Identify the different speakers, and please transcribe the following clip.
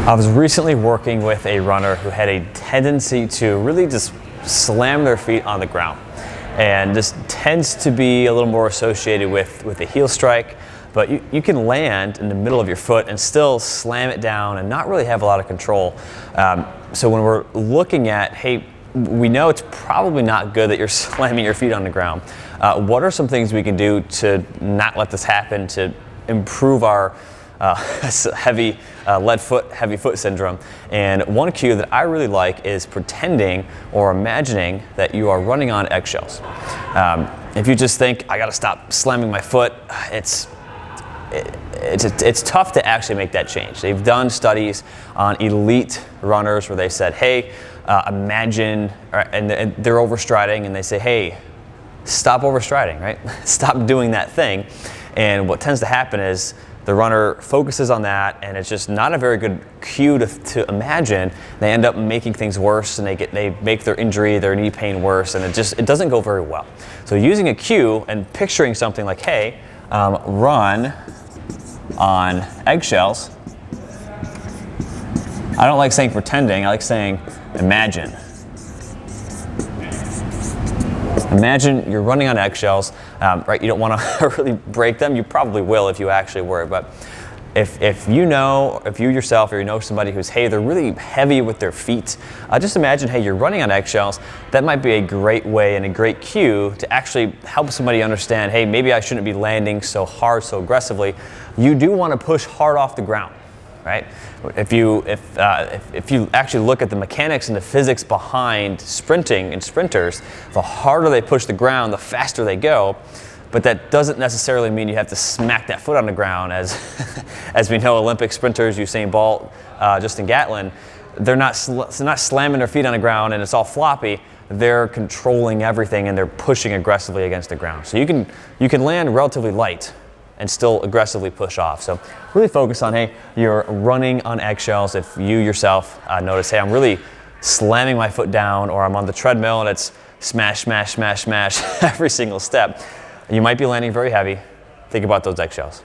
Speaker 1: I was recently working with a runner who had a tendency to really just slam their feet on the ground. And this tends to be a little more associated with a heel strike, but you can land in the middle of your foot and still slam it down and not really have a lot of control. So when we're looking at, hey, we know it's probably not good that you're slamming your feet on the ground. What are some things we can do to not let this happen, to improve our heavy heavy foot syndrome? And one cue that I really like is pretending or imagining that you are running on eggshells. If you just think, I gotta stop slamming my foot, it's tough to actually make that change. They've done studies on elite runners where they said, hey, imagine, and they're overstriding, and they say, hey, stop overstriding, right? Stop doing that thing. And what tends to happen is the runner focuses on that, and it's just not a very good cue to imagine. They end up making things worse, and they make their injury, their knee pain worse, and it doesn't go very well. So using a cue and picturing something like, hey, run on eggshells. I don't like saying pretending, I like saying imagine. Imagine you're running on eggshells, right? You don't want to really break them. You probably will if you actually were, but if you yourself or you know somebody who's, hey, they're really heavy with their feet, just imagine, hey, you're running on eggshells. That might be a great way and a great cue to actually help somebody understand, hey, maybe I shouldn't be landing so hard, so aggressively. You do want to push hard off the ground, right? If you actually look at the mechanics and the physics behind sprinting and sprinters, the harder they push the ground, the faster they go. But that doesn't necessarily mean you have to smack that foot on the ground. As we know, Olympic sprinters, Usain Bolt, Justin Gatlin, they're not slamming their feet on the ground and it's all floppy. They're controlling everything and they're pushing aggressively against the ground. So you can land relatively light and still aggressively push off. So really focus on, hey, you're running on eggshells. If you yourself notice, hey, I'm really slamming my foot down, or I'm on the treadmill and it's smash, smash, smash, smash every single step, you might be landing very heavy. Think about those eggshells.